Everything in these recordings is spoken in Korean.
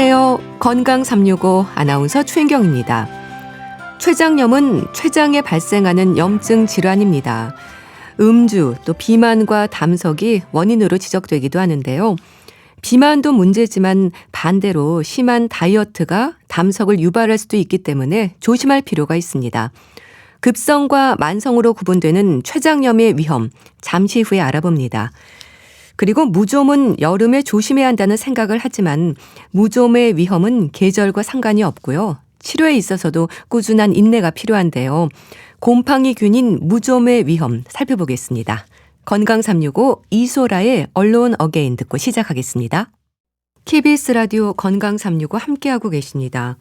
안녕하세요. 건강 365 아나운서 최인경입니다. 췌장염은 췌장에 발생하는 염증 질환입니다. 음주, 또 비만과 담석이 원인으로 지적되기도 하는데요. 비만도 문제지만 반대로 심한 다이어트가 담석을 유발할 수도 있기 때문에 조심할 필요가 있습니다. 급성과 만성으로 구분되는 췌장염의 위험, 잠시 후에 알아봅니다. 그리고 무좀은 여름에 조심해야 한다는 생각을 하지만 무좀의 위험은 계절과 상관이 없고요. 치료에 있어서도 꾸준한 인내가 필요한데요. 곰팡이균인 무좀의 위험 살펴보겠습니다. 건강 365 이소라의 언론 어게인 듣고 시작하겠습니다. KBS 라디오 건강 365 함께하고 계십니다.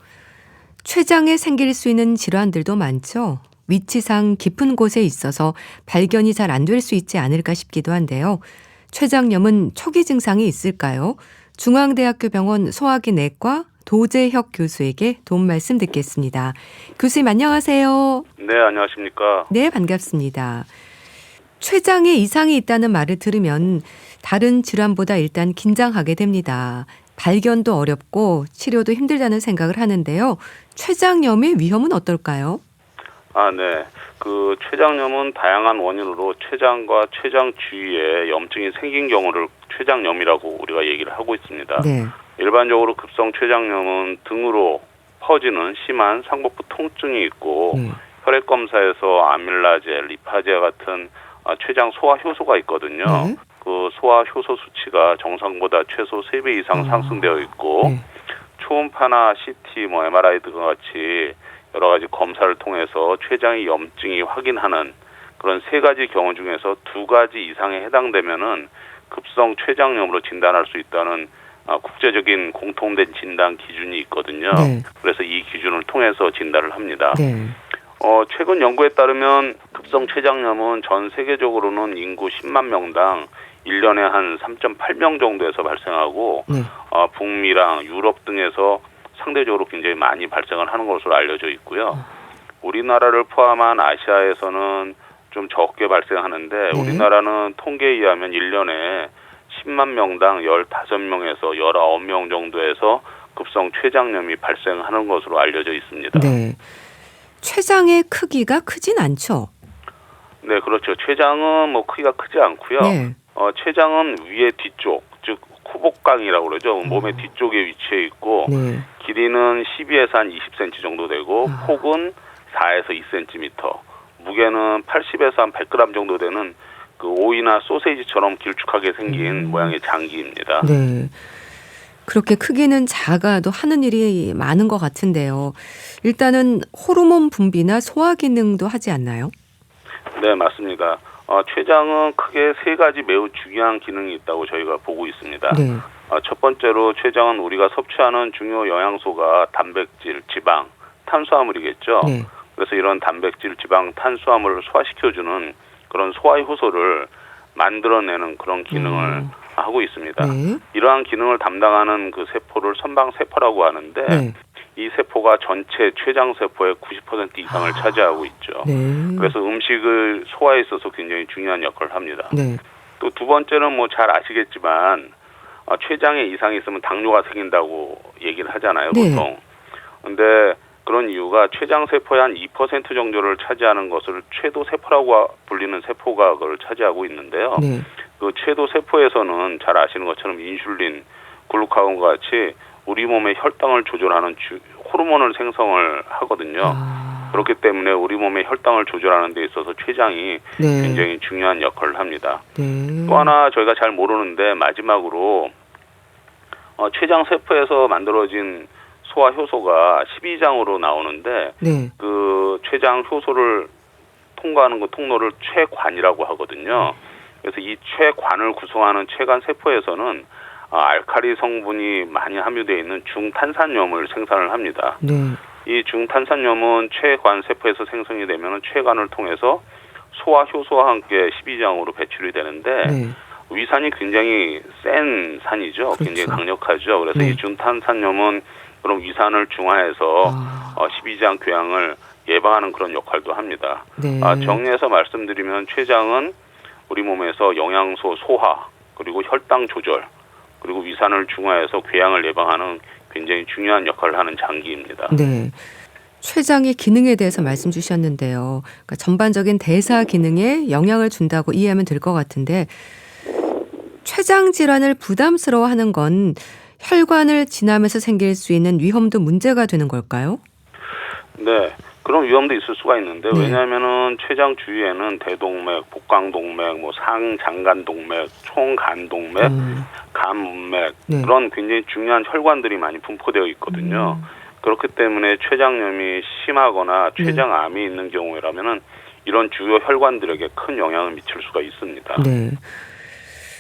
췌장에 생길 수 있는 질환들도 많죠. 위치상 깊은 곳에 있어서 발견이 잘 안 될 수 있지 않을까 싶기도 한데요. 췌장염은 초기 증상이 있을까요? 중앙대학교 병원 소화기 내과 도재혁 교수에게 도움 말씀 듣겠습니다. 교수님 안녕하세요. 네, 안녕하십니까. 네, 반갑습니다. 췌장에 이상이 있다는 말을 들으면 다른 질환보다 일단 긴장하게 됩니다. 발견도 어렵고 치료도 힘들다는 생각을 하는데요. 췌장염의 위험은 어떨까요? 네. 췌장염은 다양한 원인으로 췌장과 췌장 주위에 염증이 생긴 경우를 췌장염이라고 우리가 얘기를 하고 있습니다. 네. 일반적으로 급성 췌장염은 등으로 퍼지는 심한 상복부 통증이 있고 혈액 검사에서 아밀라제, 리파제 같은 췌장 소화 효소가 있거든요. 네. 그 소화 효소 수치가 정상보다 최소 3배 이상 상승되어 있고 초음파나 CT, MRI 등과 같이 여러 가지 검사를 통해서 췌장의 염증이 확인하는 그런 3가지 경우 중에서 2가지 이상에 해당되면은 급성 췌장염으로 진단할 수 있다는 국제적인 공통된 진단 기준이 있거든요. 네. 그래서 이 기준을 통해서 진단을 합니다. 네. 최근 연구에 따르면 급성 췌장염은 전 세계적으로는 인구 10만 명당 1년에 한 3.8명 정도에서 발생하고 북미랑 유럽 등에서 상대적으로 굉장히 많이 발생을 하는 것으로 알려져 있고요. 우리나라를 포함한 아시아에서는 좀 적게 발생하는데 우리나라는 통계에 의하면 1년에 10만 명당 15명에서 19명 정도에서 급성 췌장염이 발생하는 것으로 알려져 있습니다. 네. 췌장의 크기가 크진 않죠? 네, 그렇죠. 췌장은 크기가 크지 않고요. 네. 췌장은 위에 뒤쪽, 즉 후복강이라고 그러죠. 몸의 뒤쪽에 위치해 있고 길이는 12에서 한 20cm 정도 되고 폭은 4에서 2cm, 무게는 80에서 한 100g 정도 되는 그 오이나 소세지처럼 길쭉하게 생긴 모양의 장기입니다. 네. 그렇게 크기는 작아도 하는 일이 많은 것 같은데요. 일단은 호르몬 분비나 소화 기능도 하지 않나요? 네, 맞습니다. 췌장은 크게 3가지 매우 중요한 기능이 있다고 저희가 보고 있습니다. 네. 첫 번째로 췌장은 우리가 섭취하는 중요 영양소가 단백질, 지방, 탄수화물이겠죠. 네. 그래서 이런 단백질, 지방, 탄수화물을 소화시켜주는 그런 소화 효소를 만들어내는 그런 기능을 하고 있습니다. 네. 이러한 기능을 담당하는 그 세포를 선방세포라고 하는데 이 세포가 전체 췌장세포의 90% 이상을 차지하고 있죠. 네. 그래서 음식을 소화에 있어서 굉장히 중요한 역할을 합니다. 네. 또 2번째는 잘 아시겠지만 췌장에 이상이 있으면 당뇨가 생긴다고 얘기를 하잖아요, 보통. 근데 그런 이유가 췌장세포의 한 2% 정도를 차지하는 것을 췌도세포라고 불리는 세포가 그걸 차지하고 있는데요. 그 췌도세포에서는 잘 아시는 것처럼 인슐린, 글루카곤과 같이 우리 몸의 혈당을 조절하는 호르몬을 생성을 하거든요. 그렇기 때문에 우리 몸의 혈당을 조절하는 데 있어서 췌장이 굉장히 중요한 역할을 합니다. 또 하나 저희가 잘 모르는데 마지막으로 췌장세포에서 만들어진 소화 효소가 12장으로 나오는데 그 췌장 효소를 통과하는 그 통로를 췌관이라고 하거든요. 그래서 이 췌관을 구성하는 췌관 세포에서는 알칼리 성분이 많이 함유되어 있는 중탄산염을 생산을 합니다. 이 중탄산염은 췌관 세포에서 생성이 되면 췌관을 통해서 소화 효소와 함께 12장으로 배출이 되는데 위산이 굉장히 센 산이죠. 그렇죠. 굉장히 강력하죠. 그래서 이 중탄산염은 그런 위산을 중화해서 12장 궤양을 예방하는 그런 역할도 합니다. 정리해서 말씀드리면 췌장은 우리 몸에서 영양소 소화, 그리고 혈당 조절, 그리고 위산을 중화해서 궤양을 예방하는 굉장히 중요한 역할을 하는 장기입니다. 네. 췌장의 기능에 대해서 말씀 주셨는데요. 그러니까 전반적인 대사 기능에 영향을 준다고 이해하면 될 것 같은데 췌장 질환을 부담스러워하는 건 혈관을 지나면서 생길 수 있는 위험도 문제가 되는 걸까요? 네. 그런 위험도 있을 수가 있는데 네. 왜냐하면은 췌장 주위에는 대동맥, 복강동맥, 뭐 상장간동맥, 총간동맥, 간문맥 네. 그런 굉장히 중요한 혈관들이 많이 분포되어 있거든요. 그렇기 때문에 췌장염이 심하거나 췌장암이 있는 경우라면은 이런 주요 혈관들에게 큰 영향을 미칠 수가 있습니다. 네.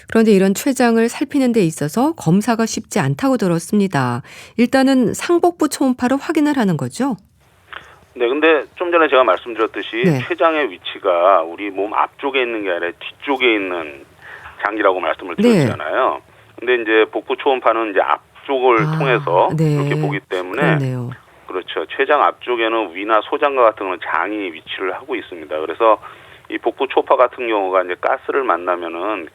그런데 이런 췌장을 살피는 데 있어서 검사가 쉽지 않다고 들었습니다. 일단은 상복부 초음파로 확인을 하는 거죠? 네, 근데 좀 전에 제가 말씀드렸듯이 네. 췌장의 위치가 우리 몸 앞쪽에 있는 게 아니라 뒤쪽에 있는 장기라고 말씀을 드렸잖아요. 근데 이제 복부 초음파는 이제 앞쪽을 통해서 네. 이렇게 보기 때문에 그렇네요. 그렇죠. 췌장 앞쪽에는 위나 소장과 같은 건 장이 위치를 하고 있습니다. 그래서 이 복부 초음파 같은 경우가 이제 가스를 만나면은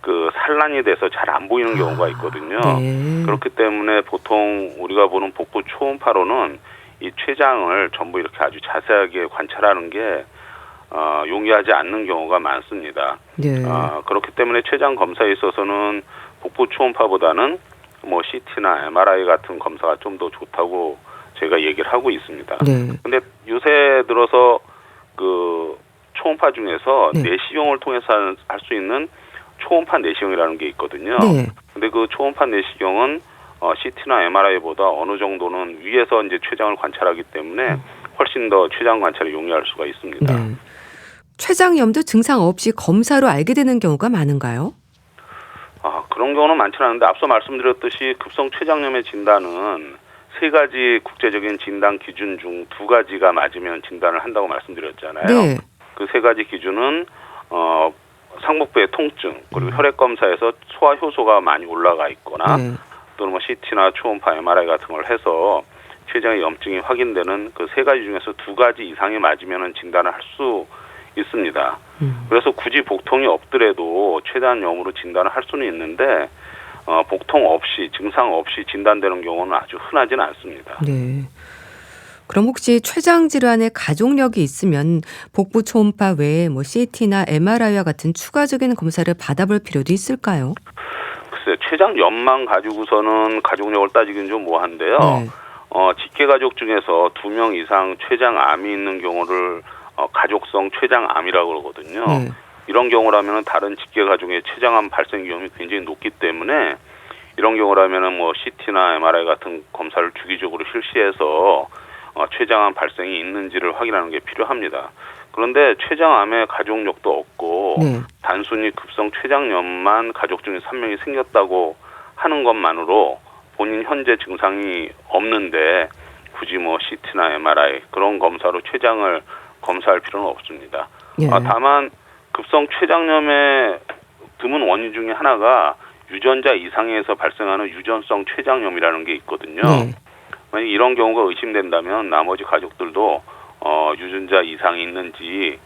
그 산란이 돼서 잘 안 보이는 경우가 있거든요. 네. 그렇기 때문에 보통 우리가 보는 복부 초음파로는 이 췌장을 전부 이렇게 아주 자세하게 관찰하는 게 용이하지 않는 경우가 많습니다. 네. 그렇기 때문에 췌장 검사에 있어서는 복부 초음파보다는 뭐 CT나 MRI 같은 검사가 좀 더 좋다고 저희가 얘기를 하고 있습니다. 네. 근데 요새 들어서 그 초음파 중에서 네. 내시경을 통해서 할 수 있는 초음파 내시경이라는 게 있거든요. 네. 근데 그 초음파 내시경은 CT나 MRI보다 어느 정도는 위에서 이제 췌장을 관찰하기 때문에 훨씬 더 췌장 관찰이 용이할 수가 있습니다. 네. 췌장염도 증상 없이 검사로 알게 되는 경우가 많은가요? 그런 경우는 많지는 않은데 앞서 말씀드렸듯이 급성 췌장염의 진단은 3가지 국제적인 진단 기준 중 2가지가 맞으면 진단을 한다고 말씀드렸잖아요. 네. 그 3가지 기준은 상복부의 통증, 그리고 혈액 검사에서 소화 효소가 많이 올라가 있거나 네. 또는 뭐 CT나 초음파, MRI 같은 걸 해서 췌장의 염증이 확인되는 그 3가지 중에서 2가지 이상이 맞으면 진단을 할 수 있습니다. 그래서 굳이 복통이 없더라도 췌장염으로 진단을 할 수는 있는데 복통 없이 증상 없이 진단되는 경우는 아주 흔하지는 않습니다. 네. 그럼 혹시 췌장 질환의 가족력이 있으면 복부 초음파 외에 뭐 CT나 MRI와 같은 추가적인 검사를 받아볼 필요도 있을까요? 글쎄요, 췌장염만 가지고서는 가족력을 따지기는 좀 뭐한데요. 네. 직계 가족 중에서 2명 이상 췌장암이 있는 경우를 가족성 췌장암이라고 그러거든요. 네. 이런 경우라면 다른 직계 가족의 췌장암 발생 위험이 굉장히 높기 때문에 이런 경우라면 뭐 CT나 MRI 같은 검사를 주기적으로 실시해서 췌장암 발생이 있는지를 확인하는 게 필요합니다. 그런데 췌장암의 가족력도 없고 네. 단순히 급성 췌장염만 가족 중에 3명이 생겼다고 하는 것만으로 본인 현재 증상이 없는데 굳이 뭐 CT나 MRI 그런 검사로 췌장을 검사할 필요는 없습니다. 예. 다만 급성 췌장염의 드문 원인 중에 하나가 유전자 이상에서 발생하는 유전성 췌장염이라는 게 있거든요. 네. 만약 이런 경우가 의심된다면 나머지 가족들도 유전자 이상이 있는지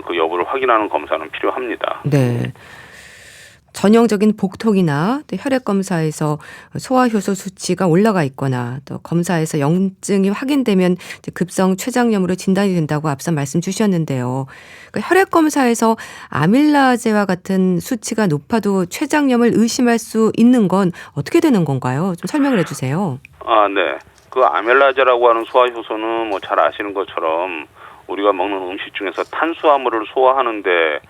그 여부를 확인하는 검사는 필요합니다. 네. 전형적인 복통이나 또 혈액 검사에서 소화효소 수치가 올라가 있거나 또 검사에서 염증이 확인되면 급성 췌장염으로 진단이 된다고 앞서 말씀 주셨는데요. 그러니까 혈액 검사에서 아밀라제와 같은 수치가 높아도 췌장염을 의심할 수 있는 건 어떻게 되는 건가요? 좀 설명을 해주세요. 네. 그 아밀라제라고 하는 소화효소는 뭐 잘 아시는 것처럼 우리가 먹는 음식 중에서 탄수화물을 소화하는데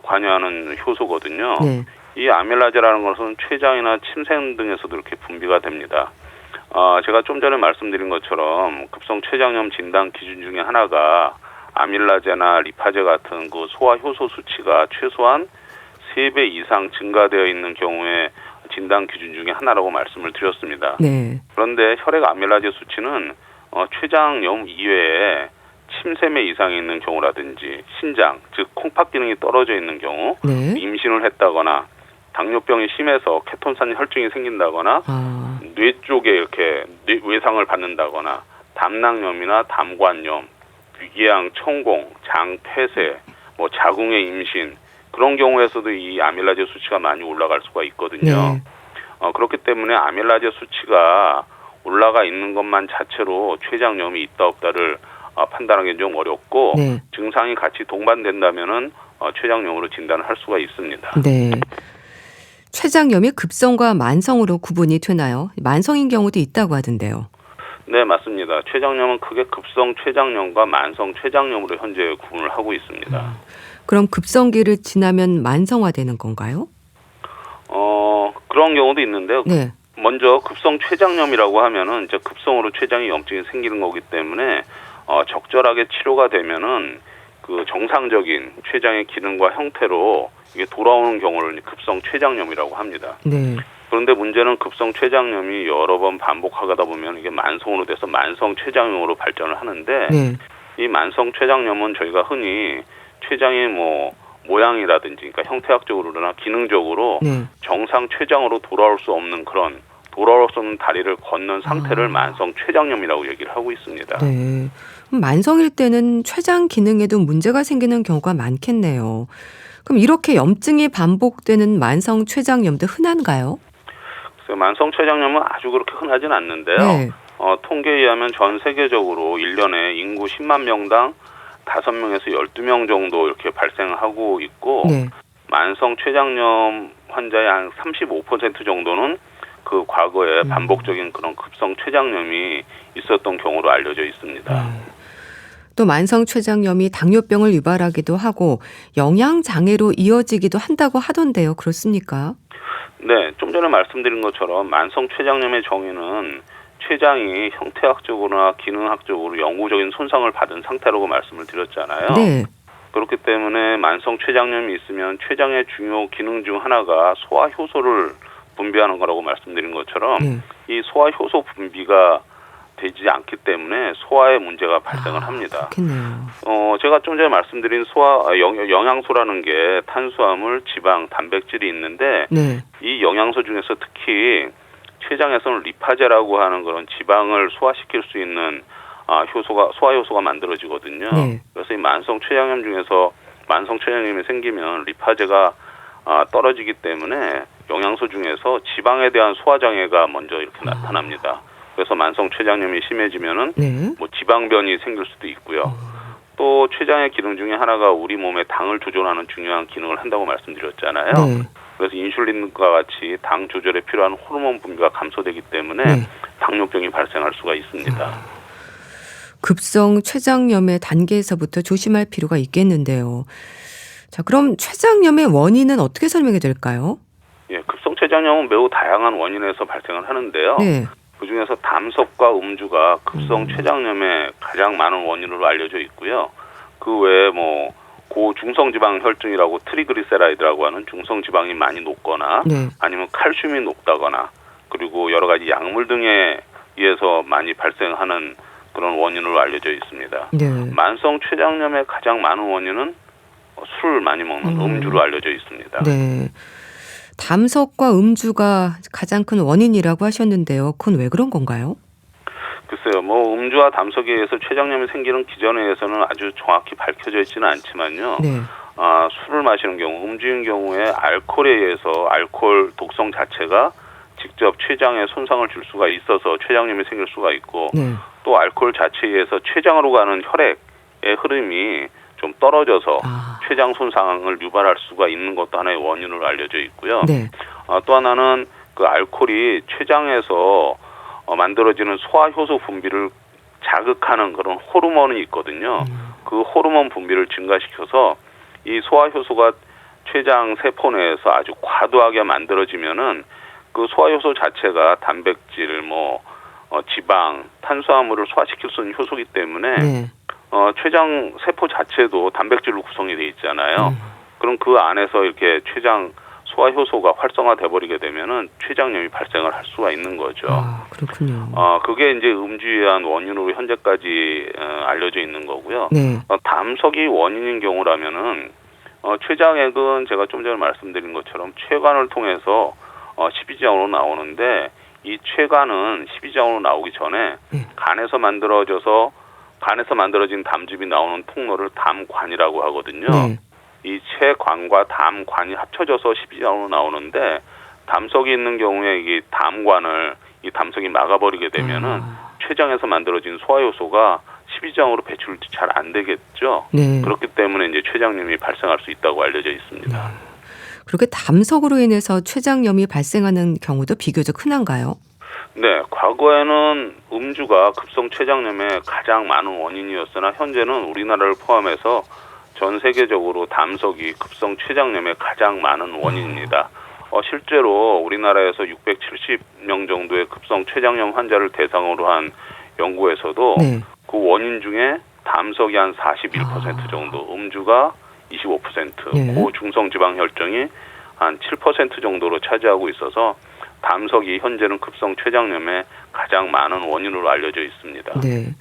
관여하는 효소거든요. 네. 이 아밀라제라는 것은 췌장이나 침샘 등에서도 이렇게 분비가 됩니다. 제가 좀 전에 말씀드린 것처럼 급성 췌장염 진단 기준 중에 하나가 아밀라제나 리파제 같은 그 소화 효소 수치가 최소한 3배 이상 증가되어 있는 경우에 진단 기준 중에 하나라고 말씀을 드렸습니다. 네. 그런데 혈액 아밀라제 수치는 췌장염 이외에 침샘에 이상이 있는 경우라든지 신장, 즉 콩팥 기능이 떨어져 있는 경우, 네. 임신을 했다거나 당뇨병이 심해서 케톤산 혈증이 생긴다거나 뇌 쪽에 이렇게 외상을 받는다거나 담낭염이나 담관염, 위궤양, 천공, 장 폐쇄, 뭐 자궁의 임신 그런 경우에서도 이 아밀라제 수치가 많이 올라갈 수가 있거든요. 네. 그렇기 때문에 아밀라제 수치가 올라가 있는 것만 자체로 췌장염이 있다 없다를 판단하기는 좀 어렵고 네. 증상이 같이 동반된다면은 췌장염으로 진단을 할 수가 있습니다. 네. 췌장염이 급성과 만성으로 구분이 되나요? 만성인 경우도 있다고 하던데요. 네, 맞습니다. 췌장염은 크게 급성 췌장염과 만성 췌장염으로 현재 구분을 하고 있습니다. 그럼 급성기를 지나면 만성화되는 건가요? 그런 경우도 있는데요. 네. 먼저 급성 췌장염이라고 하면은 이제 급성으로 췌장이 염증이 생기는 거기 때문에 적절하게 치료가 되면은 그 정상적인 췌장의 기능과 형태로 이게 돌아오는 경우를 급성 췌장염이라고 합니다. 네. 그런데 문제는 급성 췌장염이 여러 번 반복하다 보면 이게 만성으로 돼서 만성 췌장염으로 발전을 하는데 네. 이 만성 췌장염은 저희가 흔히 췌장의 모양이라든지 그러니까 형태학적으로나 기능적으로 네. 정상 췌장으로 돌아올 수 없는 그런 돌아올 수 없는 다리를 걷는 상태를 만성 췌장염이라고 얘기를 하고 있습니다. 네. 만성일 때는 췌장 기능에도 문제가 생기는 경우가 많겠네요. 그럼 이렇게 염증이 반복되는 만성 췌장염도 흔한가요? 만성 췌장염은 아주 그렇게 흔하진 않는데요. 네. 통계에 의하면 전 세계적으로 1년에 인구 10만 명당 5명에서 12명 정도 이렇게 발생하고 있고 네. 만성 췌장염 환자의 한 35% 정도는 그 과거에 반복적인 그런 급성 췌장염이 있었던 경우로 알려져 있습니다. 또 만성 췌장염이 당뇨병을 유발하기도 하고 영양 장애로 이어지기도 한다고 하던데요. 그렇습니까? 네, 좀 전에 말씀드린 것처럼 만성 췌장염의 정의는 췌장이 형태학적으로나 기능학적으로 영구적인 손상을 받은 상태라고 말씀을 드렸잖아요. 네. 그렇기 때문에 만성 췌장염이 있으면 췌장의 중요 기능 중 하나가 소화 효소를 분비하는 거라고 말씀드린 것처럼 네. 이 소화 효소 분비가 되지 않기 때문에 소화에 문제가 발생을 합니다. 그렇겠네요. 제가 좀 전에 말씀드린 영양소라는 게 탄수화물, 지방, 단백질이 있는데 네. 이 영양소 중에서 특히 췌장에서는 리파제라고 하는 그런 지방을 소화시킬 수 있는 소화 효소가 만들어지거든요. 네. 그래서 이 만성 췌장염 중에서 만성 췌장염이 생기면 리파제가 떨어지기 때문에 영양소 중에서 지방에 대한 소화 장애가 먼저 이렇게 나타납니다. 그래서 만성 췌장염이 심해지면은 네. 지방변이 생길 수도 있고요. 또 췌장의 기능 중에 하나가 우리 몸에 당을 조절하는 중요한 기능을 한다고 말씀드렸잖아요. 네. 그래서 인슐린과 같이 당 조절에 필요한 호르몬 분비가 감소되기 때문에 네. 당뇨병이 발생할 수가 있습니다. 급성 췌장염의 단계에서부터 조심할 필요가 있겠는데요. 자, 그럼 췌장염의 원인은 어떻게 설명이 될까요? 예, 급성 췌장염은 매우 다양한 원인에서 발생을 하는데요. 네. 그중에서 담석과 음주가 급성 췌장염의 가장 많은 원인으로 알려져 있고요. 그 외에 고중성지방 혈증이라고 트리그리세라이드라고 하는 중성지방이 많이 높거나 네. 아니면 칼슘이 높다거나 그리고 여러 가지 약물 등에 의해서 많이 발생하는 그런 원인으로 알려져 있습니다. 네. 만성 췌장염의 가장 많은 원인은 술을 많이 먹는 음주로 알려져 있습니다. 네. 담석과 음주가 가장 큰 원인이라고 하셨는데요. 그건 왜 그런 건가요? 글쎄요, 음주와 담석에 의해서 췌장염이 생기는 기전에 의해서는 아주 정확히 밝혀져 있지는 않지만요. 네. 술을 마시는 경우, 음주인 경우에 알코올에 의해서 알코올 독성 자체가 직접 췌장에 손상을 줄 수가 있어서 췌장염이 생길 수가 있고 네. 또 알코올 자체에 의해서 췌장으로 가는 혈액의 흐름이 좀 떨어져서 췌장 손상을 유발할 수가 있는 것도 하나의 원인으로 알려져 있고요. 네. 또 하나는 그 알코올이 췌장에서 만들어지는 소화 효소 분비를 자극하는 그런 호르몬이 있거든요. 그 호르몬 분비를 증가시켜서 이 소화 효소가 췌장 세포 내에서 아주 과도하게 만들어지면은 그 소화 효소 자체가 단백질, 지방, 탄수화물을 소화시킬 수 있는 효소이기 때문에 네. 췌장 세포 자체도 단백질로 구성이 돼 있잖아요. 그럼 그 안에서 이렇게 췌장 소화 효소가 활성화돼 버리게 되면은 췌장염이 발생을 할 수가 있는 거죠. 그렇군요. 그게 이제 음주에 의한 원인으로 현재까지 알려져 있는 거고요. 네. 담석이 원인인 경우라면은 췌장액은 제가 좀 전에 말씀드린 것처럼 췌관을 통해서 십이지장으로 나오는데 이 췌관은 십이지장으로 나오기 전에 간에서 만들어진 담즙이 나오는 통로를 담관이라고 하거든요. 네. 이 췌관과 담관이 합쳐져서 십이지장으로 나오는데 담석이 있는 경우에 이 담관을 이 담석이 막아버리게 되면은 췌장에서 만들어진 소화 효소가 십이장으로 배출이 잘 안 되겠죠. 네. 그렇기 때문에 이제 췌장염이 발생할 수 있다고 알려져 있습니다. 그렇게 담석으로 인해서 췌장염이 발생하는 경우도 비교적 흔한가요? 네, 과거에는 음주가 급성 췌장염의 가장 많은 원인이었으나 현재는 우리나라를 포함해서 전 세계적으로 담석이 급성 췌장염의 가장 많은 원인입니다. 실제로 우리나라에서 670명 정도의 급성 췌장염 환자를 대상으로 한 연구에서도 네. 그 원인 중에 담석이 한 41% 정도, 음주가 25%, 네. 고중성 지방 혈증이 한 7% 정도로 차지하고 있어서 담석이 현재는 급성 췌장염의 가장 많은 원인으로 알려져 있습니다. 네.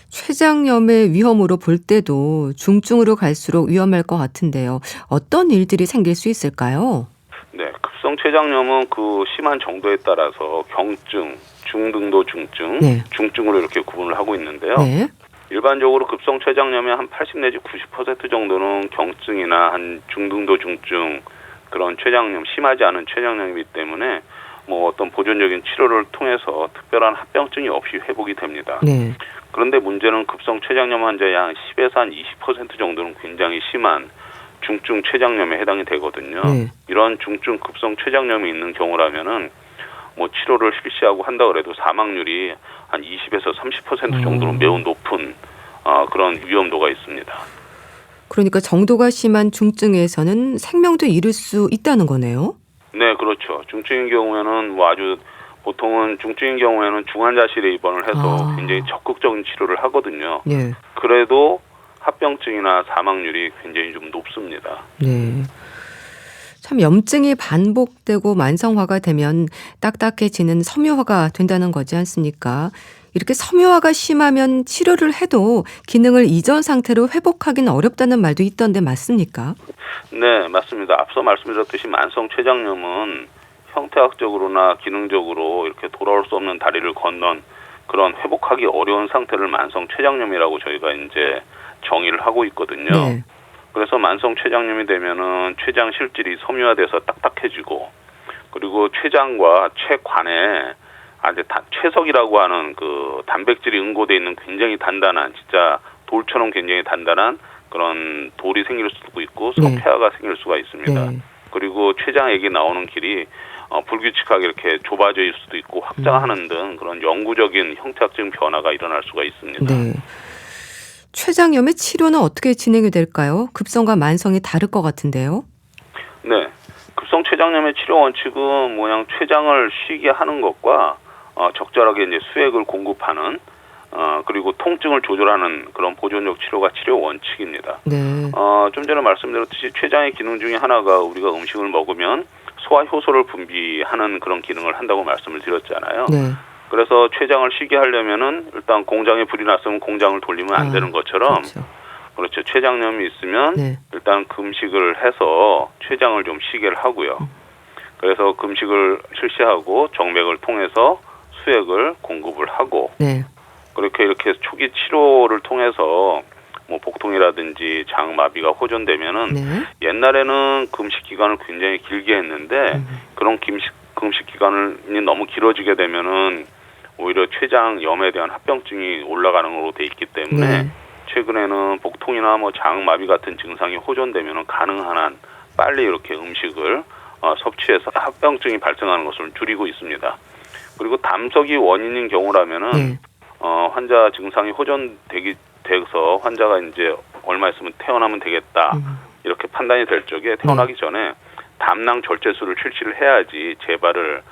췌장염의 위험으로 볼 때도 중증으로 갈수록 위험할 것 같은데요. 어떤 일들이 생길 수 있을까요? 네, 급성 췌장염은 그 심한 정도에 따라서 경증, 중등도 중증, 네. 중증으로 이렇게 구분을 하고 있는데요. 네. 일반적으로 급성 췌장염의 한 80 내지 90% 정도는 경증이나 한 중등도 중증 그런 췌장염, 심하지 않은 췌장염이기 때문에 뭐 어떤 보존적인 치료를 통해서 특별한 합병증이 없이 회복이 됩니다. 네. 그런데 문제는 급성 췌장염 환자의 한 10에서 한 20% 정도는 굉장히 심한 중증 췌장염에 해당이 되거든요. 네. 이런 중증 급성 췌장염이 있는 경우라면은 뭐 치료를 실시하고 한다 그래도 사망률이 한 20에서 30% 정도로 매우 높은 그런 위험도가 있습니다. 그러니까 정도가 심한 중증에서는 생명도 잃을 수 있다는 거네요. 네, 그렇죠. 중증인 경우에는 뭐 아주 보통은 중증인 경우에는 중환자실에 입원을 해서 굉장히 적극적인 치료를 하거든요. 네. 그래도 합병증이나 사망률이 굉장히 좀 높습니다. 네. 참 염증이 반복되고 만성화가 되면 딱딱해지는 섬유화가 된다는 거지 않습니까? 이렇게 섬유화가 심하면 치료를 해도 기능을 이전 상태로 회복하기는 어렵다는 말도 있던데 맞습니까? 네, 맞습니다. 앞서 말씀드렸듯이 만성 췌장염은 형태학적으로나 기능적으로 이렇게 돌아올 수 없는 다리를 건넌 그런 회복하기 어려운 상태를 만성 췌장염이라고 저희가 이제 정의를 하고 있거든요. 네. 그래서 만성 췌장염이 되면은 췌장 실질이 섬유화돼서 딱딱해지고 그리고 췌장과 췌관에 췌석이라고 하는 그 단백질이 응고돼 있는 굉장히 단단한 진짜 돌처럼 굉장히 단단한 그런 돌이 생길 수도 있고 석회화가 생길 수가 있습니다. 네. 그리고 췌장액이 나오는 길이 불규칙하게 이렇게 좁아져 있을 수도 있고 확장하는 등 그런 영구적인 형태학적인 변화가 일어날 수가 있습니다. 네. 췌장염의 치료는 어떻게 진행이 될까요? 급성과 만성이 다를 것 같은데요. 네. 급성 췌장염의 치료 원칙은 뭐냐 췌장을 쉬게 하는 것과 적절하게 이제 수액을 공급하는 그리고 통증을 조절하는 그런 보존적 치료가 치료 원칙입니다. 네. 좀 전에 말씀드렸듯이 췌장의 기능 중에 하나가 우리가 음식을 먹으면 소화 효소를 분비하는 그런 기능을 한다고 말씀을 드렸잖아요. 네. 그래서 췌장을 쉬게 하려면은 일단 공장에 불이 났으면 공장을 돌리면 안 되는 것처럼 그렇죠. 췌장염이 있으면 네. 일단 금식을 해서 췌장을 좀 쉬게 하고요. 그래서 금식을 실시하고 정맥을 통해서 수액을 공급을 하고 네. 이렇게 초기 치료를 통해서 뭐 복통이라든지 장마비가 호전되면은 네. 옛날에는 금식 기간을 굉장히 길게 했는데 그런 금식 기간이 너무 길어지게 되면은 오히려 췌장염에 대한 합병증이 올라가는 걸로 돼 있기 때문에 네. 최근에는 복통이나 뭐 장마비 같은 증상이 호전되면은 가능한 한 빨리 이렇게 음식을 섭취해서 합병증이 발생하는 것을 줄이고 있습니다. 그리고 담석이 원인인 경우라면은 네. 환자 증상이 호전돼서 환자가 이제 얼마 있으면 퇴원하면 되겠다 이렇게 판단이 될 적에 퇴원하기 전에 담낭 절제술을 실시를 해야지 재발을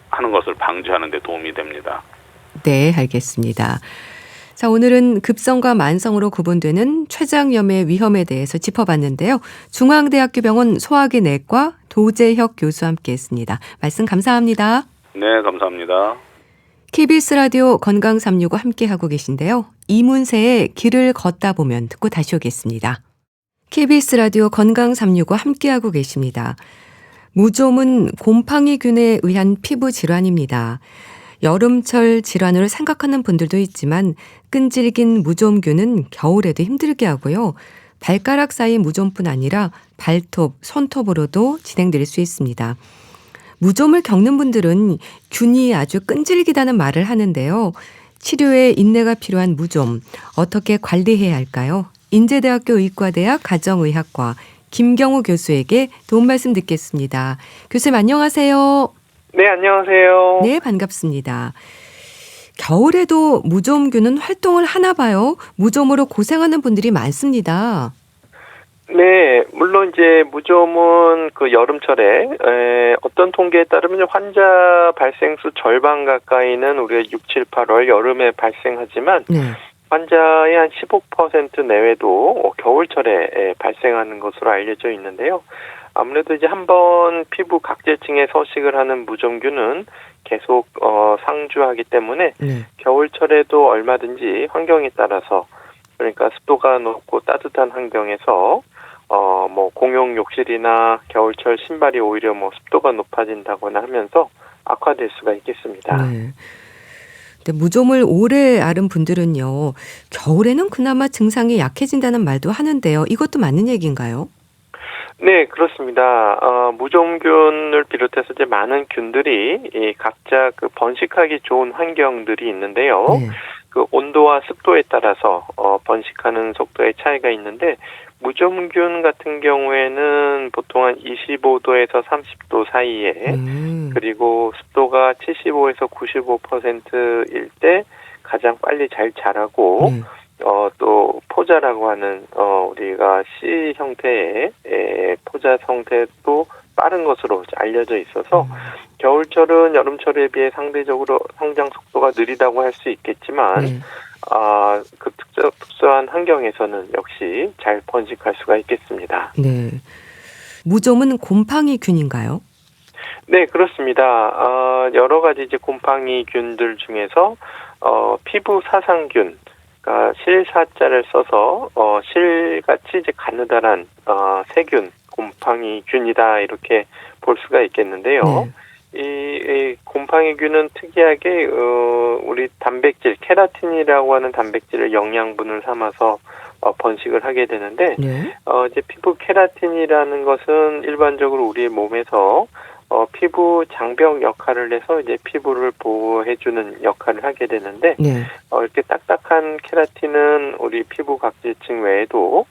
하는 것을 방지하는 데 도움이 됩니다. 네, 알겠습니다. 자, 오늘은 급성과 만성으로 구분되는 췌장염의 위험에 대해서 짚어봤는데요. 중앙대학교 병원 소화기 내과 도재혁 교수와 함께했습니다. 말씀 감사합니다. 네, 감사합니다. KBS 라디오 건강 365 함께하고 계신데요. 이문세의 길을 걷다 보면 듣고 다시 오겠습니다. KBS 라디오 건강 365 함께하고 계십니다. 무좀은 곰팡이균에 의한 피부 질환입니다. 여름철 질환으로 생각하는 분들도 있지만 끈질긴 무좀균은 겨울에도 힘들게 하고요. 발가락 사이 무좀뿐 아니라 발톱, 손톱으로도 진행될 수 있습니다. 무좀을 겪는 분들은 균이 아주 끈질기다는 말을 하는데요. 치료에 인내가 필요한 무좀, 어떻게 관리해야 할까요? 인제대학교 의과대학 가정의학과 김경우 교수에게 도움 말씀 듣겠습니다. 교수님 안녕하세요. 네, 안녕하세요. 네, 반갑습니다. 겨울에도 무좀균은 활동을 하나 봐요. 무좀으로 고생하는 분들이 많습니다. 네, 물론 이제 무좀은 그 여름철에 어떤 통계에 따르면 환자 발생 수 절반 가까이는 우리가 6, 7, 8월 여름에 발생하지만 네. 환자의 한 15% 내외도 겨울철에 발생하는 것으로 알려져 있는데요. 아무래도 이제 한번 피부 각질층에 서식을 하는 무좀균은 계속 상주하기 때문에 겨울철에도 얼마든지 환경에 따라서, 그러니까 습도가 높고 따뜻한 환경에서 공용 욕실이나 겨울철 신발이 오히려 습도가 높아진다거나 하면서 악화될 수가 있겠습니다. 네. 근데 무좀을 오래 앓은 분들은요, 겨울에는 그나마 증상이 약해진다는 말도 하는데요. 이것도 맞는 얘기인가요? 네, 그렇습니다. 무좀균을 비롯해서 이제 많은 균들이 각자 그 번식하기 좋은 환경들이 있는데요. 네. 그 온도와 습도에 따라서 번식하는 속도의 차이가 있는데, 무좀균 같은 경우에는 보통 한 25도에서 30도 사이에 그리고 습도가 75에서 95%일 때 가장 빨리 잘 자라고 또 포자라고 하는 우리가 C 형태의 포자 형태도 빠른 것으로 알려져 있어서 겨울철은 여름철에 비해 상대적으로 성장 속도가 느리다고 할 수 있겠지만 그 특수한 환경에서는 역시 잘 번식할 수가 있겠습니다. 네. 무좀은 곰팡이균인가요? 네, 그렇습니다. 여러 가지 이제 곰팡이균들 중에서 피부 사상균, 그러니까 실사자를 써서 실같이 이제 가느다란 세균, 곰팡이균이다 이렇게 볼 수가 있겠는데요. 네. 이 곰팡이균은 특이하게 우리 단백질 케라틴이라고 하는 단백질을 영양분을 삼아서 번식을 하게 되는데 이제 피부 케라틴이라는 것은 일반적으로 우리 몸에서 피부 장벽 역할을 해서 이제 피부를 보호해주는 역할을 하게 되는데 이렇게 딱딱한 케라틴은 우리 피부 각질층 외에도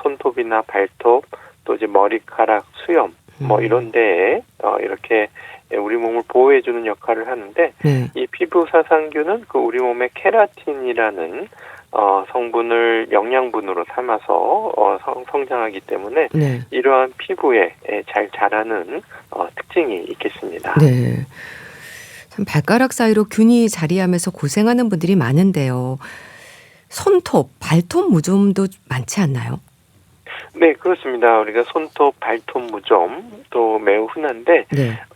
손톱이나 발톱 또 이제 머리카락, 수염 이런 데에 이렇게 우리 몸을 보호해주는 역할을 하는데 이 피부 사상균은 그 우리 몸의 케라틴이라는 성분을 영양분으로 삼아서 성장하기 때문에 이러한 피부에 잘 자라는 특징이 있겠습니다. 네. 참 발가락 사이로 균이 자리하면서 고생하는 분들이 많은데요. 손톱, 발톱 무좀도 많지 않나요? 네, 그렇습니다. 우리가 손톱, 발톱 무좀도 매우 흔한데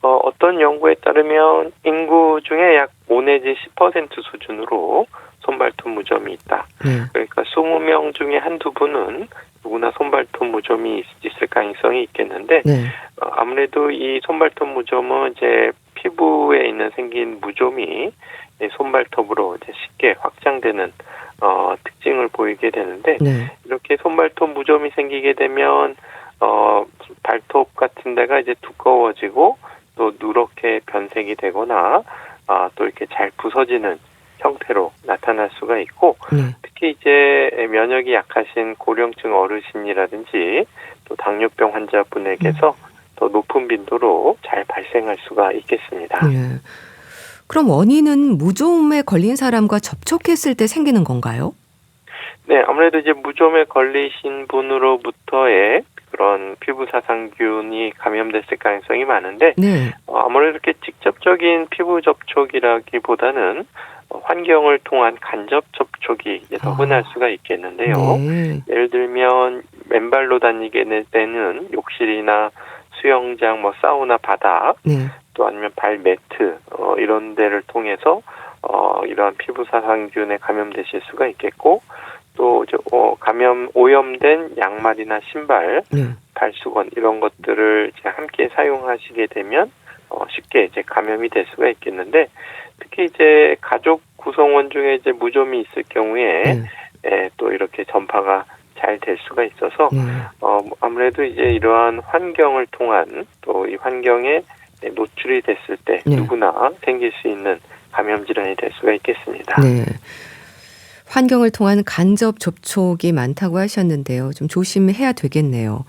어떤 연구에 따르면 인구 중에 약 5 내지 10% 수준으로 손발톱 무좀이 있다. 그러니까 20명 중에 한두 분은 누구나 손발톱 무좀이 있을 가능성이 있겠는데 아무래도 이 손발톱 무좀은 이제 피부에 있는 생긴 무좀이 손발톱으로 이제 쉽게 확장되는 특징을 보이게 되는데 이렇게 손발톱 무좀이 생기게 되면 발톱 같은 데가 이제 두꺼워지고 또 누렇게 변색이 되거나 또 이렇게 잘 부서지는 형태로 나타날 수가 있고 특히 이제 면역이 약하신 고령층 어르신이라든지 또 당뇨병 환자분에게서 더 높은 빈도로 잘 발생할 수가 있겠습니다. 그럼 원인은 무좀에 걸린 사람과 접촉했을 때 생기는 건가요? 네, 아무래도 이제 무좀에 걸리신 분으로부터의 그런 피부 사상균이 감염됐을 가능성이 많은데 아무래도 이렇게 직접적인 피부 접촉이라기보다는 환경을 통한 간접 접촉이 더 흔할 수가 있겠는데요. 예를 들면 맨발로 다니게 될 때는 욕실이나 수영장, 사우나, 바닥, 또 아니면 발 매트 이런 데를 통해서 이러한 피부 사상균에 감염되실 수가 있겠고 또 이제 오염된 양말이나 신발, 발수건 이런 것들을 이제 함께 사용하시게 되면 쉽게 이제 감염이 될 수가 있겠는데 특히 이제 가족 구성원 중에 이제 무좀이 있을 경우에 또 이렇게 전파가 잘 될 수가 있어서 아무래도 이제 이러한 환경을 통한 또 이 환경에 노출이 됐을 때 네. 누구나 생길 수 있는 감염 질환이 될 수가 있겠습니다. 네. 환경을 통한 간접 접촉이 많다고 하셨는데요. 좀 조심해야 되겠네요.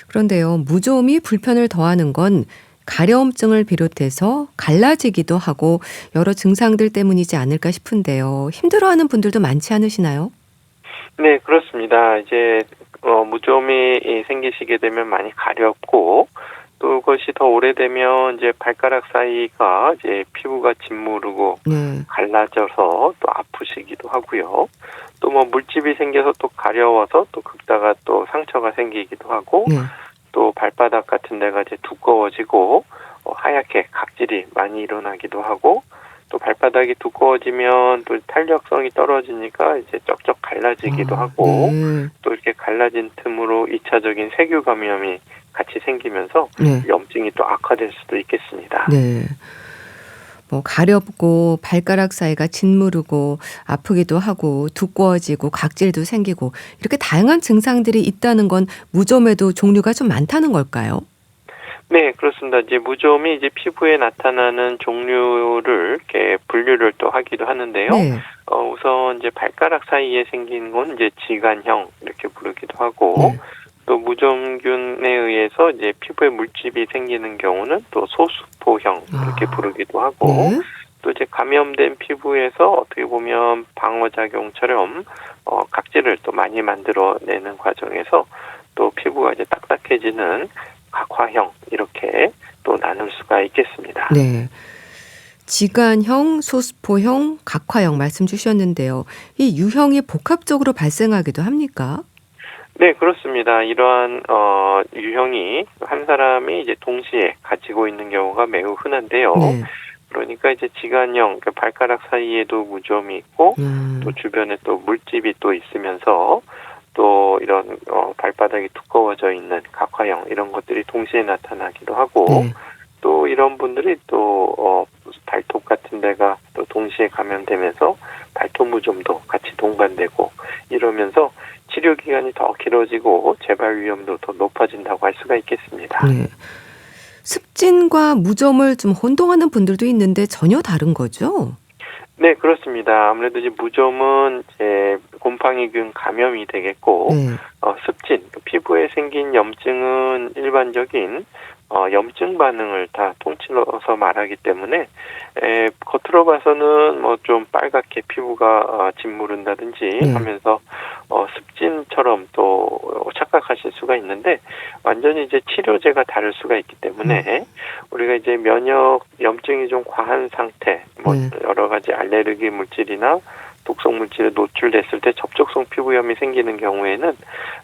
그런데요, 무좀이 불편을 더하는 건 가려움증을 비롯해서 갈라지기도 하고 여러 증상들 때문이지 않을까 싶은데요. 힘들어하는 분들도 많지 않으시나요? 네, 그렇습니다. 이제 무좀이 생기시게 되면 많이 가렵고 또 그것이 더 오래되면 이제 발가락 사이가 이제 피부가 짓무르고 갈라져서 또 아프시기도 하고요. 또 뭐 물집이 생겨서 또 가려워서 또 긁다가 또 상처가 생기기도 하고 또 발바닥 같은 데가 이제 두꺼워지고 하얗게 각질이 많이 일어나기도 하고 또 발바닥이 두꺼워지면 또 탄력성이 떨어지니까 이제 쩍쩍 갈라지기도 하고 또 이렇게 갈라진 틈으로 2차적인 세균 감염이 같이 생기면서 염증이 또 악화될 수도 있겠습니다. 네. 뭐 가렵고 발가락 사이가 짓무르고 아프기도 하고 두꺼워지고 각질도 생기고 이렇게 다양한 증상들이 있다는 건 무좀에도 종류가 좀 많다는 걸까요? 네, 그렇습니다. 이제 무좀이 이제 피부에 나타나는 종류를 이렇게 분류를 또 하기도 하는데요. 우선 이제 발가락 사이에 생긴 건 이제 지간형 이렇게 부르기도 하고 또 무좀균에 의해서 이제 피부에 물집이 생기는 경우는 또 소수포형 이렇게 부르기도 하고 또 이제 감염된 피부에서 어떻게 보면 방어작용처럼 각질을 또 많이 만들어내는 과정에서 또 피부가 이제 딱딱해지는 각화형 이렇게 또 나눌 수가 있겠습니다. 네. 지간형, 소수포형, 각화형 말씀 주셨는데요. 이 유형이 복합적으로 발생하기도 합니까? 네, 그렇습니다. 이러한 유형이 한 사람이 이제 동시에 가지고 있는 경우가 매우 흔한데요. 그러니까 이제 지간형, 그러니까 발가락 사이에도 무좀이 있고 또 주변에 또 물집이 또 있으면서 또 이런 발바닥이 두꺼워져 있는 각화형 이런 것들이 동시에 나타나기도 하고 또 이런 분들이 또 발톱 같은 데가 또 동시에 감염되면서 발톱 무좀도 같이 동반되고 이러면서 치료 기간이 더 길어지고 재발 위험도 더 높아진다고 할 수가 있겠습니다. 습진과 무좀을 좀 혼동하는 분들도 있는데 전혀 다른 거죠? 네, 그렇습니다. 아무래도 이제 무좀은 이제 곰팡이균 감염이 되겠고, 습진, 피부에 생긴 염증은 일반적인 염증 반응을 다 통틀어서 말하기 때문에 겉으로 봐서는 뭐 좀 빨갛게 피부가 짓무른다든지 하면서 습진처럼 또 착각하실 수가 있는데 완전히 이제 치료제가 다를 수가 있기 때문에 우리가 이제 면역 염증이 좀 과한 상태, 뭐 여러 가지 알레르기 물질이나 독성 물질에 노출됐을 때 접촉성 피부염이 생기는 경우에는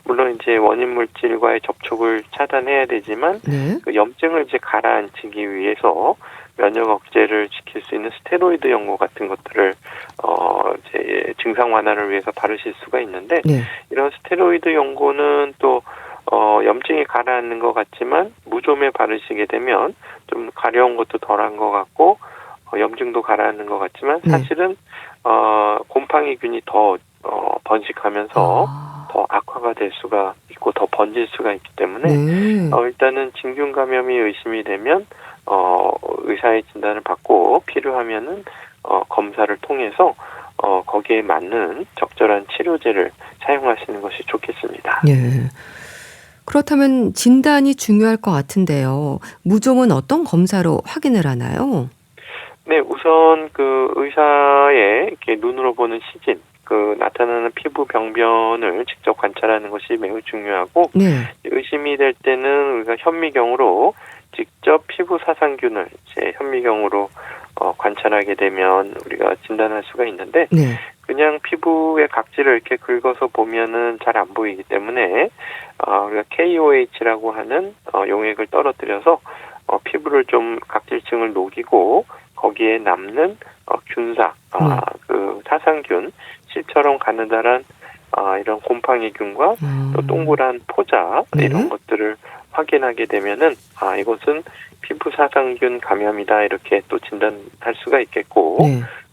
물론 이제 원인 물질과의 접촉을 차단해야 되지만 그 염증을 이제 가라앉히기 위해서 면역 억제를 시킬 수 있는 스테로이드 연고 같은 것들을 이제 증상 완화를 위해서 바르실 수가 있는데 이런 스테로이드 연고는 또 염증이 가라앉는 것 같지만 무좀에 바르시게 되면 좀 가려운 것도 덜한 것 같고 염증도 가라앉는 것 같지만 사실은 곰팡이균이 더 번식하면서 더 악화가 될 수가 있고 더 번질 수가 있기 때문에 일단은 진균 감염이 의심이 되면 의사의 진단을 받고 필요하면은 검사를 통해서 거기에 맞는 적절한 치료제를 사용하시는 것이 좋겠습니다. 그렇다면 진단이 중요할 것 같은데요. 무좀은 어떤 검사로 확인을 하나요? 네, 우선 그 의사의 이렇게 눈으로 보는 시진, 그 나타나는 피부 병변을 직접 관찰하는 것이 매우 중요하고 의심이 될 때는 우리가 현미경으로 직접 피부 사상균을 이제 현미경으로 관찰하게 되면 우리가 진단할 수가 있는데 그냥 피부의 각질을 이렇게 긁어서 보면은 잘 안 보이기 때문에 우리가 KOH라고 하는 용액을 떨어뜨려서 피부를 좀 각질층을 녹이고 거기에 남는 균사, 그 사상균, 실처럼 가느다란 이런 곰팡이균과 또 동그란 포자 이런 것들을 확인하게 되면은 이것은 피부 사상균 감염이다 이렇게 또 진단할 수가 있겠고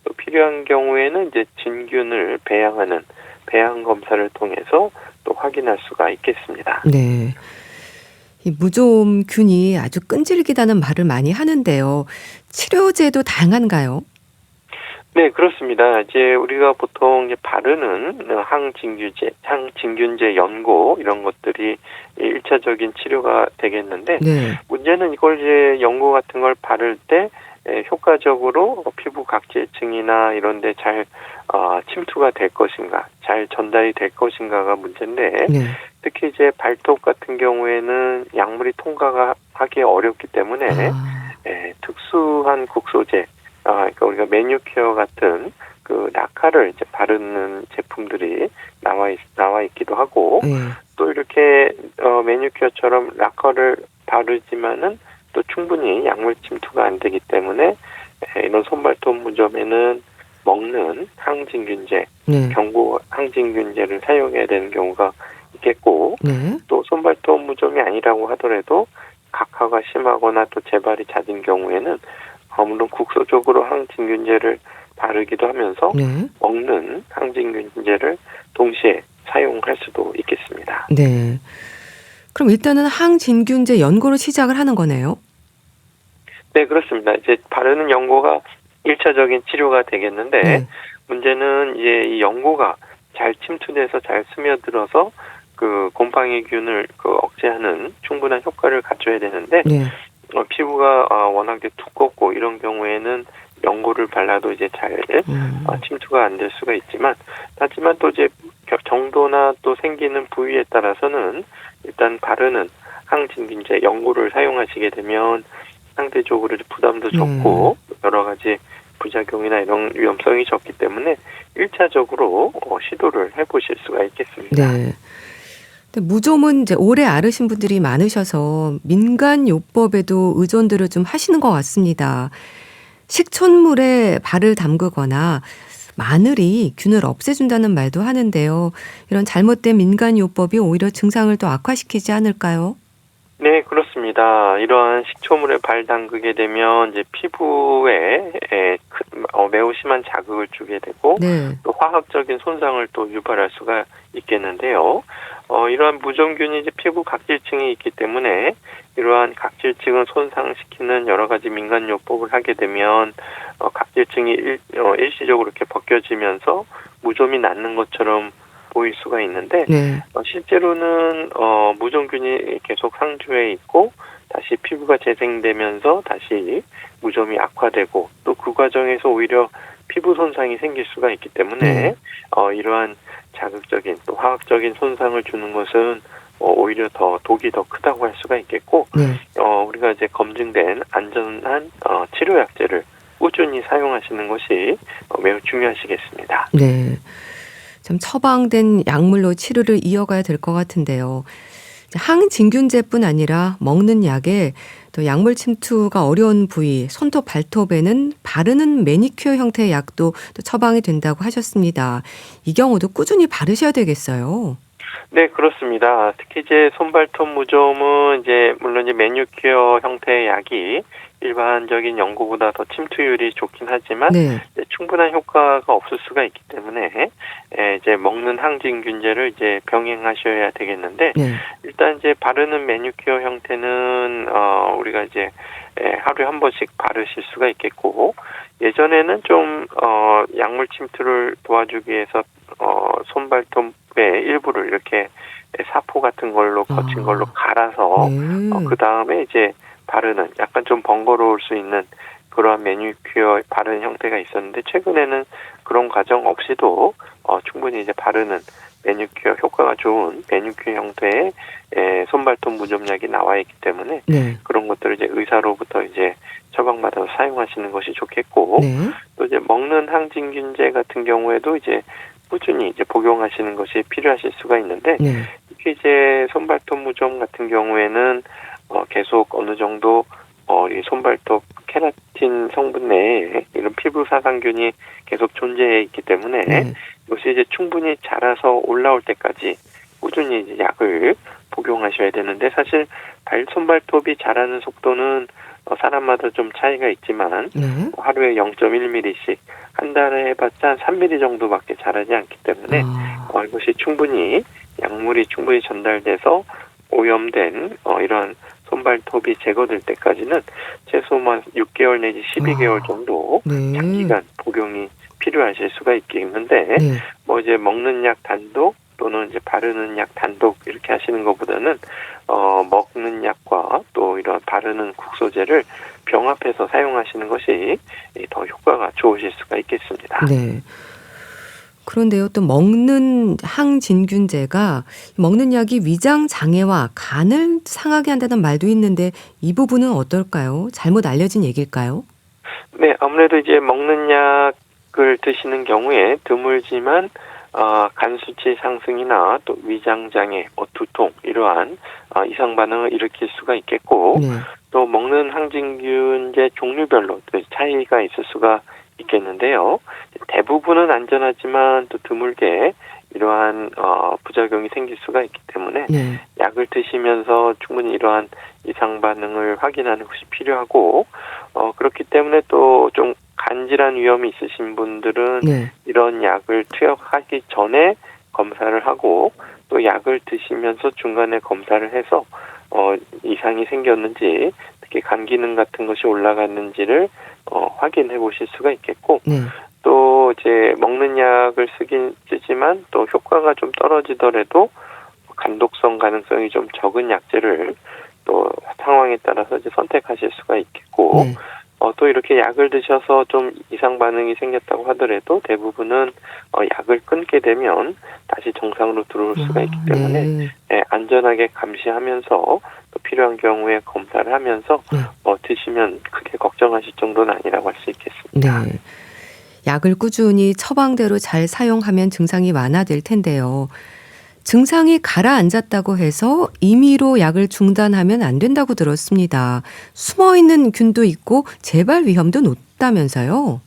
또 필요한 경우에는 이제 진균을 배양하는 배양 검사를 통해서 또 확인할 수가 있겠습니다. 이 무좀균이 아주 끈질기다는 말을 많이 하는데요. 치료제도 다양한가요? 네, 그렇습니다. 이제 우리가 보통 이제 바르는 항진균제 연고 이런 것들이 1차적인 치료가 되겠는데 네. 문제는 이걸 이제 연고 같은 걸 바를 때 효과적으로 피부 각질층이나 이런 데 잘 침투가 될 것인가, 잘 전달이 될 것인가가 문제인데 네. 특히 이제 발톱 같은 경우에는 약물이 통과가 하기 어렵기 때문에 특수한 국소제, 그러니까 우리가 매니큐어 같은 그 라카를 이제 바르는 제품들이 나와 있기도 하고 또 이렇게 매니큐어처럼 라카를 바르지만은 또 충분히 약물 침투가 안 되기 때문에 이런 손발톱 무좀에는 먹는 항진균제, 경구 항진균제를 사용해야 되는 경우가 있겠고 또 손발톱 무좀이 아니라고 하더라도 각화가 심하거나 또 재발이 잦은 경우에는 물론 국소적으로 항진균제를 바르기도 하면서 먹는 항진균제를 동시에 사용할 수도 있겠습니다. 네. 그럼 일단은 항진균제 연고로 시작을 하는 거네요? 네, 그렇습니다. 이제 바르는 연고가 1차적인 치료가 되겠는데 문제는 이제 이 연고가 잘 침투돼서 잘 스며들어서 그 곰팡이균을 억제하는 충분한 효과를 갖춰야 되는데 피부가 워낙에 두껍고 이런 경우에는 연고를 발라도 이제 잘 침투가 안 될 수가 있지만 하지만 또 이제 정도나 또 생기는 부위에 따라서는 일단 바르는 항진균제 연고를 사용하시게 되면 상대적으로 부담도 적고 여러 가지 부작용이나 이런 위험성이 적기 때문에 1차적으로 시도를 해보실 수가 있겠습니다. 네. 근데 무좀은 이제 오래 앓으신 분들이 많으셔서 민간요법에도 의존들을 좀 하시는 것 같습니다. 식초물에 발을 담그거나 마늘이 균을 없애준다는 말도 하는데요. 이런 잘못된 민간요법이 오히려 증상을 또 악화시키지 않을까요? 네, 그렇습니다. 이러한 식초물에 발 담그게 되면 이제 피부에 매우 심한 자극을 주게 되고 또 화학적인 손상을 또 유발할 수가 있겠는데요. 이러한 무좀균이 이제 피부 각질층이 있기 때문에 이러한 각질층을 손상시키는 여러 가지 민간요법을 하게 되면 각질층이 일시적으로 이렇게 벗겨지면서 무좀이 낫는 것처럼 보일 수가 있는데 실제로는 무좀균이 계속 상주해 있고 다시 피부가 재생되면서 다시 무좀이 악화되고 또 그 과정에서 오히려 피부 손상이 생길 수가 있기 때문에 이러한 자극적인 또 화학적인 손상을 주는 것은 오히려 더 독이 더 크다고 할 수가 있겠고 우리가 이제 검증된 안전한 치료약제를 꾸준히 사용하시는 것이 매우 중요하시겠습니다. 네. 좀 처방된 약물로 치료를 이어가야 될 것 같은데요. 항진균제뿐 아니라 먹는 약에 또 약물 침투가 어려운 부위, 손톱, 발톱에는 바르는 매니큐어 형태의 약도 또 처방이 된다고 하셨습니다. 이 경우도 꾸준히 바르셔야 되겠어요. 네, 그렇습니다. 특히 이제 손발톱 무좀은 이제 물론 이제 매니큐어 형태의 약이 일반적인 연고보다 더 침투율이 좋긴 하지만 충분한 효과가 없을 수가 있기 때문에 이제 먹는 항진균제를 이제 병행하셔야 되겠는데 일단 이제 바르는 매니큐어 형태는 우리가 이제 하루에 한 번씩 바르실 수가 있겠고 예전에는 좀 약물 침투를 도와주기 위해서 손발톱의 일부를 이렇게 사포 같은 걸로 거친 걸로 갈아서 그 다음에 이제 바르는 약간 좀 번거로울 수 있는 그러한 매니큐어 바르는 형태가 있었는데 최근에는 그런 과정 없이도 충분히 이제 바르는 매니큐어 효과가 좋은 매니큐어 형태의 손발톱 무좀약이 나와 있기 때문에 그런 것들을 이제 의사로부터 이제 처방받아서 사용하시는 것이 좋겠고 또 이제 먹는 항진균제 같은 경우에도 이제 꾸준히 이제 복용하시는 것이 필요하실 수가 있는데 특히 이제 손발톱 무좀 같은 경우에는 계속 어느 정도 이 손발톱 케라틴 성분 내에 이런 피부 사상균이 계속 존재해 있기 때문에 이것이 이제 충분히 자라서 올라올 때까지 꾸준히 이제 약을 복용하셔야 되는데 사실 손발톱이 자라는 속도는 사람마다 좀 차이가 있지만 하루에 0.1mm씩 한 달에 해봤자 한 3mm 정도밖에 자라지 않기 때문에 이것이 충분히 약물이 충분히 전달돼서 오염된 이런 손발톱이 제거될 때까지는 최소한 6개월 내지 12개월 정도 장기간 복용이 필요하실 수가 있겠는데 뭐 이제 먹는 약 단독 또는 이제 바르는 약 단독 이렇게 하시는 것보다는 먹는 약과 또 이런 바르는 국소제를 병합해서 사용하시는 것이 더 효과가 좋으실 수가 있겠습니다. 네. 그런데요, 또 먹는 항진균제가 먹는 약이 위장 장애와 간을 상하게 한다는 말도 있는데 이 부분은 어떨까요? 잘못 알려진 얘기일까요? 네, 아무래도 이제 먹는 약을 드시는 경우에 드물지만 간 수치 상승이나 또 위장 장애, 두통 이러한 이상 반응을 일으킬 수가 있겠고 또 먹는 항진균제 종류별로 또 차이가 있을 수가 있겠는데요. 대부분은 안전하지만 또 드물게 이러한 부작용이 생길 수가 있기 때문에 약을 드시면서 충분히 이러한 이상 반응을 확인하는 것이 필요하고 그렇기 때문에 또 좀 간질환 위험이 있으신 분들은 이런 약을 투약하기 전에 검사를 하고 또 약을 드시면서 중간에 검사를 해서 이상이 생겼는지 특히 간 기능 같은 것이 올라갔는지를 확인해 보실 수가 있겠고 또 이제 먹는 약을 쓰지만 또 효과가 좀 떨어지더라도 간독성 가능성이 좀 적은 약제를 또 상황에 따라서 이제 선택하실 수가 있겠고 또 이렇게 약을 드셔서 좀 이상 반응이 생겼다고 하더라도 대부분은 약을 끊게 되면 다시 정상으로 들어올 수가 있기 때문에 안전하게 감시하면서 또 필요한 경우에 검사를 하면서 드시면 크게 걱정하실 정도는 아니라고 할 수 있겠습니다. 네. 약을 꾸준히 처방대로 잘 사용하면 증상이 완화될 텐데요. 증상이 가라앉았다고 해서 임의로 약을 중단하면 안 된다고 들었습니다. 숨어있는 균도 있고 재발 위험도 높다면서요?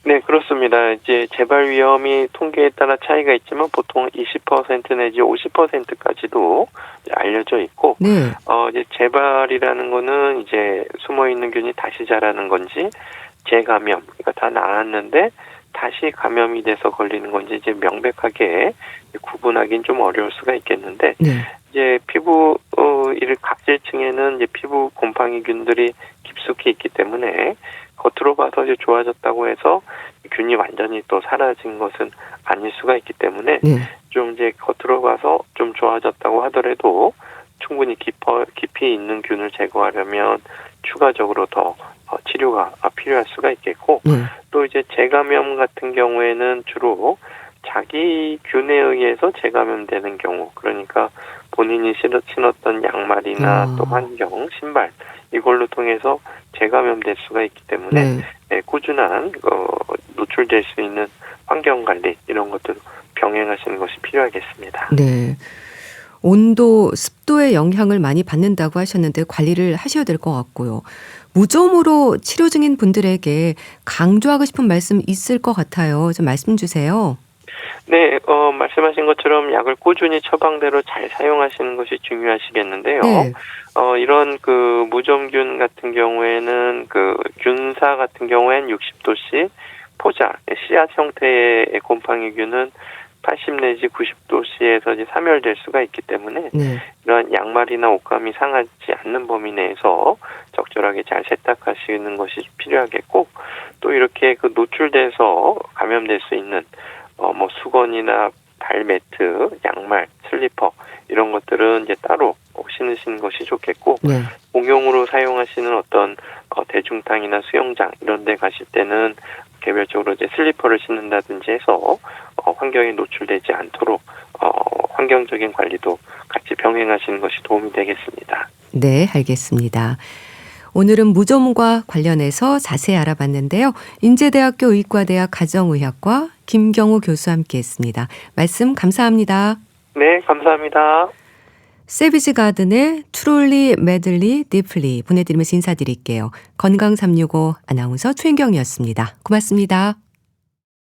네, 그렇습니다. 이제 재발 위험이 통계에 따라 차이가 있지만 보통 20% 내지 50%까지도 알려져 있고, 이제 재발이라는 거는 이제 숨어 있는 균이 다시 자라는 건지, 재감염, 그러니까 다 나았는데 다시 감염이 돼서 걸리는 건지 이제 명백하게 구분하기는 좀 어려울 수가 있겠는데, 이제 피부 이를 각질층에는 이제 피부 곰팡이균들이 깊숙이 있기 때문에 겉으로 봐서 이제 좋아졌다고 해서 균이 완전히 또 사라진 것은 아닐 수가 있기 때문에 좀 이제 겉으로 봐서 좀 좋아졌다고 하더라도 충분히 깊이 있는 균을 제거하려면 추가적으로 더 치료가 필요할 수가 있겠고 또 이제 재감염 같은 경우에는 주로 자기 균에 의해서 재감염되는 경우, 그러니까 본인이 신었던 양말이나 또 환경, 신발 이걸로 통해서 재감염될 수가 있기 때문에 꾸준한 노출될 수 있는 환경 관리 이런 것들을 병행하시는 것이 필요하겠습니다. 네. 온도, 습도의 영향을 많이 받는다고 하셨는데 관리를 하셔야 될 것 같고요. 무좀으로 치료 중인 분들에게 강조하고 싶은 말씀 있을 것 같아요. 좀 말씀 주세요. 네, 말씀하신 것처럼 약을 꾸준히 처방대로 잘 사용하시는 것이 중요하시겠는데요. 이런 무좀균 같은 경우에는 균사 같은 경우에는 60도씨, 포자, 씨앗 형태의 곰팡이균은 80 내지 90도씨에서 이제 사멸될 수가 있기 때문에 이런 양말이나 옷감이 상하지 않는 범위 내에서 적절하게 잘 세탁하시는 것이 필요하겠고 또 이렇게 노출돼서 감염될 수 있는 수건이나 발매트, 양말, 슬리퍼 이런 것들은 이제 따로 신으시는 것이 좋겠고 공용으로 사용하시는 어떤 대중탕이나 수영장 이런 데 가실 때는 개별적으로 이제 슬리퍼를 신는다든지 해서 환경에 노출되지 않도록 환경적인 관리도 같이 병행하시는 것이 도움이 되겠습니다. 네, 알겠습니다. 오늘은 무좀과 관련해서 자세히 알아봤는데요. 인제대학교 의과대학 가정의학과 김경우 교수와 함께했습니다. 말씀 감사합니다. 네, 감사합니다. 세비지 가든의 트롤리 메들리 디플리 보내드리면서 인사드릴게요. 건강365 아나운서 최인경이었습니다. 고맙습니다.